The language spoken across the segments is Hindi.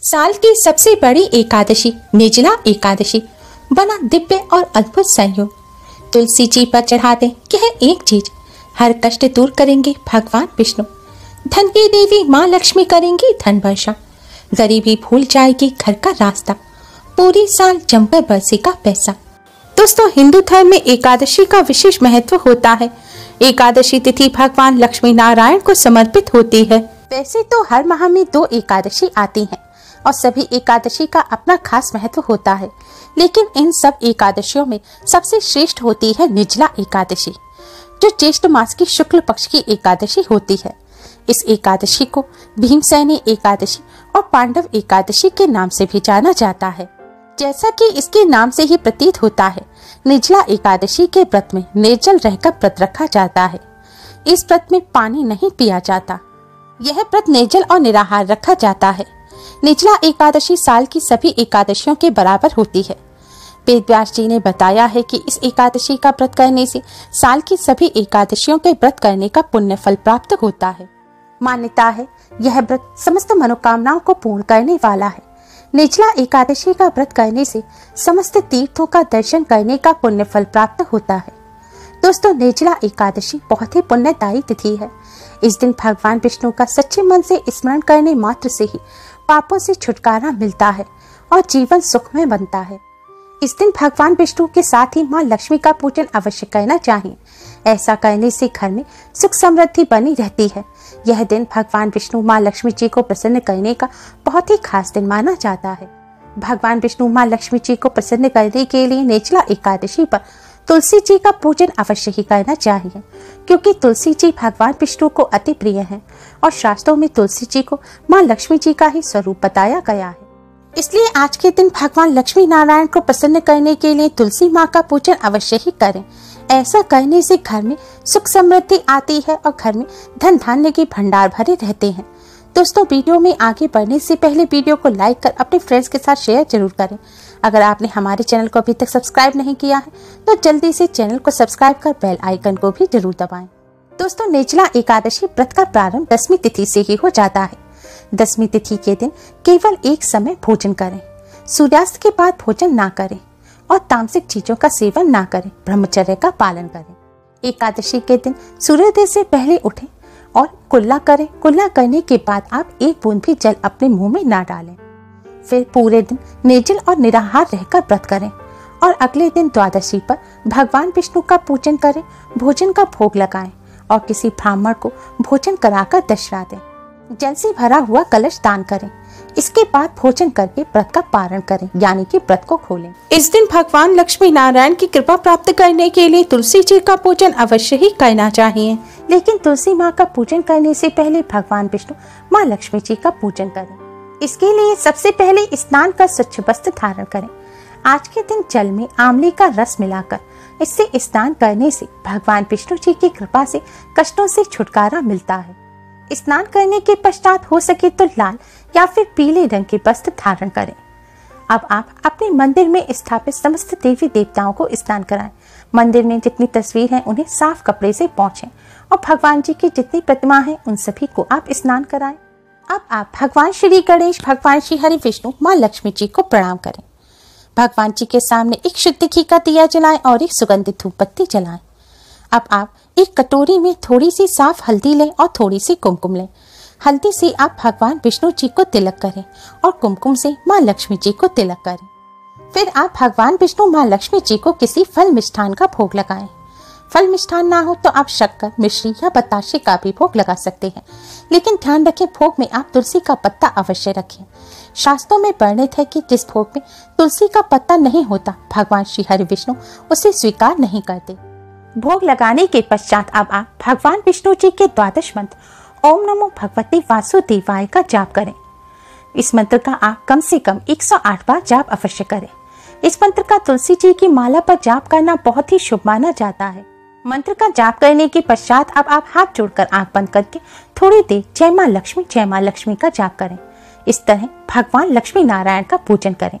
साल की सबसे बड़ी एकादशी निर्जला एकादशी बना दिव्य और अद्भुत संयोग। तुलसी जी पर चढ़ा दें यह एक चीज, हर कष्ट दूर करेंगे भगवान विष्णु। धन की देवी माँ लक्ष्मी करेंगी धन वर्षा, गरीबी भूल जाएगी घर का रास्ता, पूरी साल जमकर बरसेगा पैसा। दोस्तों, हिंदू धर्म में एकादशी का विशेष महत्व होता है। एकादशी तिथि भगवान लक्ष्मी नारायण को समर्पित होती है। वैसे तो हर माह में 2 एकादशी आती हैं और सभी एकादशी का अपना खास महत्व होता है, लेकिन इन सब एकादशियों में सबसे श्रेष्ठ होती है निर्जला एकादशी, जो ज्येष्ठ मास की शुक्ल पक्ष की एकादशी होती है। इस एकादशी को भीमसेनी एकादशी और पांडव एकादशी के नाम से भी जाना जाता है। जैसा कि इसके नाम से ही प्रतीत होता है, निर्जला एकादशी के व्रत में निर्जल रहकर व्रत रखा जाता है। इस व्रत में पानी नहीं पिया जाता। यह व्रत निर्जल और निराहार रखा जाता है। निर्जला एकादशी साल की सभी एकादशियों के बराबर होती है। वेद व्यास जी ने बताया है कि इस एकादशी का व्रत करने से साल की सभी एकादशियों के व्रत करने का पुण्य फल प्राप्त होता है। मान्यता है यह व्रत समस्त मनोकामनाओं को पूर्ण करने वाला है। निर्जला एकादशी का व्रत करने से समस्त तीर्थों का दर्शन करने का पुण्य फल प्राप्त होता है। दोस्तों, निर्जला एकादशी बहुत ही पुण्यदायी तिथि है। इस दिन भगवान विष्णु का सच्चे मन से स्मरण करने मात्र से ही पापों से छुटकारा मिलता है और जीवन सुखमय बनता है। इस दिन भगवान विष्णु के साथ ही माँ लक्ष्मी का पूजन अवश्य करना चाहिए। ऐसा करने से घर में सुख समृद्धि बनी रहती है। यह दिन भगवान विष्णु माँ लक्ष्मी जी को प्रसन्न करने का बहुत ही खास दिन माना जाता है। भगवान विष्णु माँ लक्ष्मी जी को प्रसन्न करने के लिए निर्जला एकादशी पर तुलसी जी का पूजन अवश्य ही करना चाहिए, क्योंकि तुलसी जी भगवान विष्णु को अति प्रिय हैं और शास्त्रों में तुलसी जी को माँ लक्ष्मी जी का ही स्वरूप बताया गया है। इसलिए आज के दिन भगवान लक्ष्मी नारायण को प्रसन्न करने के लिए तुलसी माँ का पूजन अवश्य ही करें। ऐसा करने से घर में सुख समृद्धि आती है और घर में धन धान्य के भंडार भरे रहते हैं। दोस्तों, वीडियो में आगे बढ़ने से पहले वीडियो को लाइक कर अपने फ्रेंड्स के साथ शेयर जरूर करें। अगर आपने हमारे चैनल को अभी तक सब्सक्राइब नहीं किया है तो जल्दी से चैनल को सब्सक्राइब कर बेल आइकन को भी जरूर दबाएं। दोस्तों, निर्जला एकादशी व्रत का प्रारंभ 10वीं तिथि से ही हो जाता है। 10वीं तिथि के दिन केवल एक समय भोजन करें, सूर्यास्त के बाद भोजन ना करें और तामसिक चीजों का सेवन ना करें, ब्रह्मचर्य का पालन करें। एकादशी के दिन सूर्योदय से पहले उठें और कुल्ला करें। कुल्ला करने के बाद आप एक बूंद भी जल अपने मुंह में ना डालें। फिर पूरे दिन निर्जल और निराहार रहकर व्रत करें और अगले दिन द्वादशी पर भगवान विष्णु का पूजन करें, भोजन का भोग लगाएं और किसी ब्राह्मण को भोजन कराकर दशरा दें। जल से भरा हुआ कलश दान करें। इसके बाद भोजन करके व्रत का पारण करें, यानी कि व्रत को खोलें। इस दिन भगवान लक्ष्मी नारायण की कृपा प्राप्त करने के लिए तुलसी जी का पूजन अवश्य ही करना चाहिए, लेकिन तुलसी माँ का पूजन करने से पहले भगवान विष्णु माँ लक्ष्मी जी का पूजन करें। इसके लिए सबसे पहले स्नान कर स्वच्छ वस्त्र धारण करें। आज के दिन जल में आंवले का रस मिलाकर इससे स्नान करने से भगवान विष्णु जी की कृपा से कष्टों से छुटकारा मिलता है। स्नान करने के पश्चात हो सके तो लाल या फिर पीले रंग के वस्त्र धारण करें। अब आप अपने मंदिर में स्थापित समस्त देवी देवताओं को स्नान कराएं। मंदिर में जितनी तस्वीर हैं उन्हें साफ कपड़े से पोंछें और भगवान जी की जितनी प्रतिमा हैं उन सभी को आप स्नान कराएं। अब आप भगवान श्री गणेश, भगवान श्री हरि विष्णु, माँ लक्ष्मी जी को प्रणाम करें। भगवान जी के सामने एक शुद्ध घी का दिया जलाएं और एक सुगंधित धूप बत्ती जलाएं। अब आप एक कटोरी में थोड़ी सी साफ हल्दी लें और थोड़ी सी कुमकुम लें। हल्दी से आप भगवान विष्णु जी को तिलक करें और कुमकुम से माँ लक्ष्मी जी को तिलक करें। फिर आप भगवान विष्णु, माँ लक्ष्मी जी को किसी फल मिष्ठान का भोग लगाएं। फल मिष्ठान ना हो तो आप शक्कर, मिश्री या बताशे का भी भोग लगा सकते हैं, लेकिन ध्यान रखें भोग में आप तुलसी का पत्ता अवश्य रखें। शास्त्रों में वर्णित है कि जिस भोग में तुलसी का पत्ता नहीं होता भगवान श्री हरि विष्णु उसे स्वीकार नहीं करते। भोग लगाने के पश्चात अब आप भगवान विष्णु जी के द्वादश मंत्र ओम नमो भगवते वासुदेवाय का जाप करें। इस मंत्र का आप कम से कम 108 बार जाप अवश्य करें। इस मंत्र का तुलसी जी की माला पर जाप करना बहुत ही शुभ माना जाता है। मंत्र का जाप करने के पश्चात अब आप हाथ जोड़कर आंख बंद करके थोड़ी देर जय माँ लक्ष्मी का जाप करें। इस तरह भगवान लक्ष्मी नारायण का पूजन करें।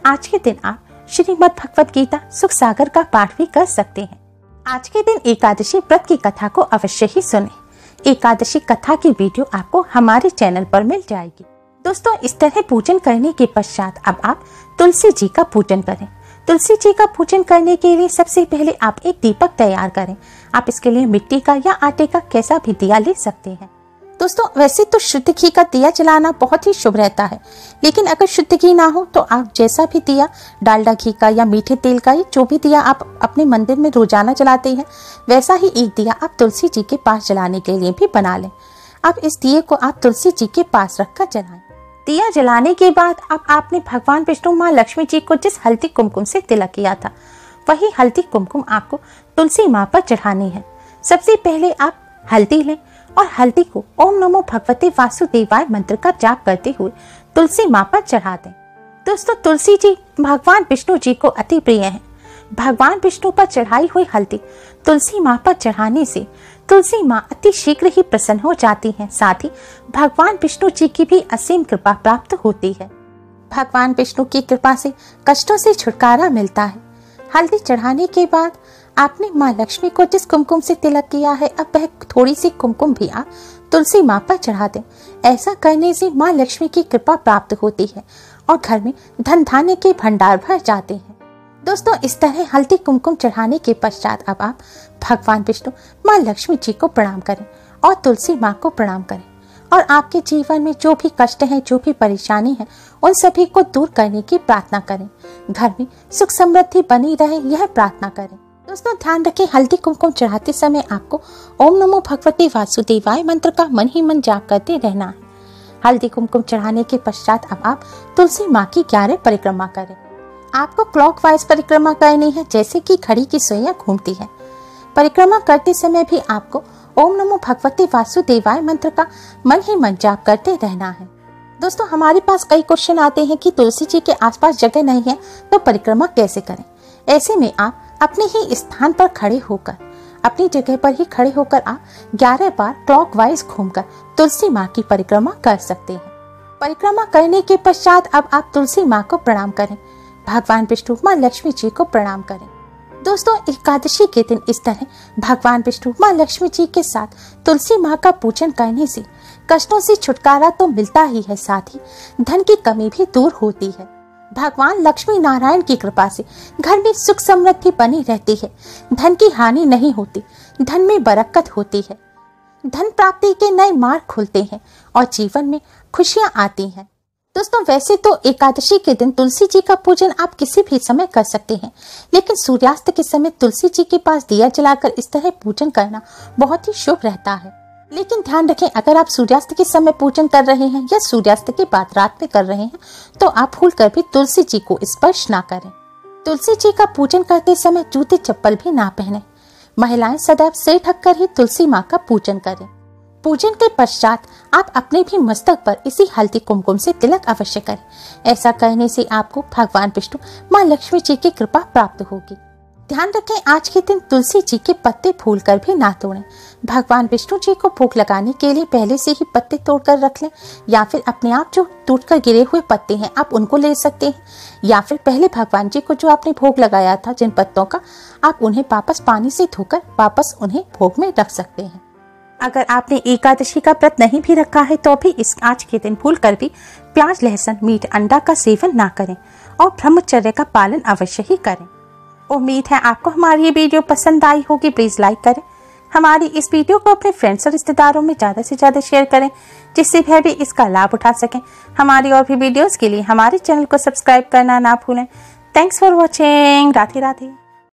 आज के दिन आप श्रीमद् भगवत गीता सुख सागर का पाठ भी कर सकते हैं। आज के दिन एकादशी व्रत की कथा को अवश्य ही सुनें। एकादशी कथा की वीडियो आपको हमारे चैनल पर मिल जाएगी। दोस्तों इस तरह पूजन करने के पश्चात अब आप तुलसी जी का पूजन करें। तुलसी जी का पूजन करने के लिए सबसे पहले आप एक दीपक तैयार करें। आप इसके लिए मिट्टी का या आटे का कैसा भी दिया ले सकते हैं। दोस्तों वैसे तो शुद्ध घी का दिया जलाना बहुत ही शुभ रहता है, लेकिन अगर शुद्ध घी ना हो तो आप जैसा भी दिया, डालडा घी का या मीठे तेल का, जो भी दिया आप अपने मंदिर में रोजाना जलाते हैं, वैसा ही एक दिया आप तुलसी जी के पास जलाने के लिए भी बना लें। अब इस दिए को आप तुलसी जी के पास रखकर जलाएं। दिया जलाने के बाद अब आपने भगवान विष्णु, माँ लक्ष्मी जी को जिस हल्दी कुमकुम से तिलक किया था, वही हल्दी कुमकुम आपको तुलसी माँ पर चढ़ानी है। सबसे पहले आप हल्दी लें और हल्दी को ओम नमो भगवते वासुदेवाय मंत्र का जाप करते हुए तुलसी माँ पर चढ़ा दें। दोस्तों तुलसी जी भगवान विष्णु जी को अति प्रिय है। भगवान विष्णु पर चढ़ाई हुई हल्दी तुलसी माँ पर चढ़ाने से तुलसी माँ अति शीघ्र ही प्रसन्न हो जाती हैं। साथ ही भगवान विष्णु जी की भी असीम कृपा प्राप्त होती है। भगवान विष्णु की कृपा से कष्टों से छुटकारा मिलता है। हल्दी चढ़ाने के बाद आपने माँ लक्ष्मी को जिस कुमकुम से तिलक किया है, अब वह थोड़ी सी कुमकुम भी आप तुलसी माँ पर चढ़ा दें। ऐसा करने से माँ लक्ष्मी की कृपा प्राप्त होती है और घर में धन धान्य के भंडार भर जाते हैं। दोस्तों इस तरह हल्दी कुमकुम चढ़ाने के पश्चात अब आप भगवान विष्णु, माँ लक्ष्मी जी को प्रणाम करें और तुलसी माँ को प्रणाम करें और आपके जीवन में जो भी कष्ट है, जो भी परेशानी है, उन सभी को दूर करने की प्रार्थना करें। घर में सुख समृद्धि बनी रहे, यह प्रार्थना करें। दोस्तों ध्यान रखें, हल्दी कुमकुम चढ़ाते समय आपको ओम नमो भगवते वासुदेवाय मंत्र का मन ही मन जाप करते रहना है। हल्दी कुमकुम चढ़ाने के पश्चात अब आप तुलसी माँ की 11 परिक्रमा करें। आपको क्लॉकवाइज परिक्रमा करनी है, जैसे कि घड़ी की सुइयां घूमती है। परिक्रमा करते समय भी आपको ओम नमो भगवते वासुदेवाय मंत्र का मन ही मन जाप करते रहना है। दोस्तों हमारे पास कई क्वेश्चन आते हैं कि तुलसी जी के आसपास जगह नहीं है तो परिक्रमा कैसे करें। ऐसे में आप अपने ही स्थान पर खड़े होकर, अपनी जगह पर ही खड़े होकर आप 11 बार क्लॉकवाइज घूमकर तुलसी माँ की परिक्रमा कर सकते हैं। परिक्रमा करने के पश्चात अब आप तुलसी माँ को प्रणाम करें, भगवान विष्णु, माँ लक्ष्मी जी को प्रणाम करें। दोस्तों एकादशी के दिन इस तरह भगवान विष्णु, माँ लक्ष्मी जी के साथ तुलसी माँ का पूजन करने से कष्टों से छुटकारा तो मिलता ही है, साथ ही धन की कमी भी दूर होती है। भगवान लक्ष्मी नारायण की कृपा से घर में सुख समृद्धि बनी रहती है, धन की हानि नहीं होती, धन में बरकत होती है, धन प्राप्ति के नए मार्ग खुलते हैं और जीवन में खुशियां आती हैं। दोस्तों वैसे तो एकादशी के दिन तुलसी जी का पूजन आप किसी भी समय कर सकते हैं, लेकिन सूर्यास्त के समय तुलसी जी के पास दिया जलाकर इस तरह पूजन करना बहुत ही शुभ रहता है। लेकिन ध्यान रखें, अगर आप सूर्यास्त के समय पूजन कर रहे हैं या सूर्यास्त के बाद रात में कर रहे हैं तो आप भूलकर भी तुलसी जी को स्पर्श ना करें। तुलसी जी का पूजन करते समय जूते चप्पल भी ना पहने। महिलाएं सदैव सिर ढककर ही तुलसी माँ का पूजन करें। पूजन के पश्चात आप अपने भी मस्तक पर इसी हल्दी कुमकुम से तिलक अवश्य करें। ऐसा करने से आपको भगवान विष्णु, माँ लक्ष्मी जी की कृपा प्राप्त होगी। ध्यान रखें, आज के दिन तुलसी जी के पत्ते फूल कर भी ना तोड़ें। भगवान विष्णु जी को भोग लगाने के लिए पहले से ही पत्ते तोड़कर रख लें, या फिर अपने आप जो टूटकर गिरे हुए पत्ते हैं आप उनको ले सकते हैं, या फिर पहले भगवान जी को जो आपने भोग लगाया था जिन पत्तों का, आप उन्हें वापस पानी से धोकर वापस उन्हें भोग में रख सकते हैं। अगर आपने एकादशी का व्रत नहीं भी रखा है तो भी इस आज के दिन भूल कर भी प्याज, लहसुन, मीट, अंडा का सेवन ना करें और ब्रह्मचर्य का पालन अवश्य ही करें। उम्मीद है आपको हमारी ये वीडियो पसंद आई होगी। प्लीज लाइक करें, हमारी इस वीडियो को अपने फ्रेंड्स और रिश्तेदारों में ज्यादा से ज्यादा शेयर करें, जिससे वह भी इसका लाभ उठा सकें। हमारी और भी वीडियोस के लिए हमारे चैनल को सब्सक्राइब करना ना भूलें। Thanks for watching. Radhe Radhe.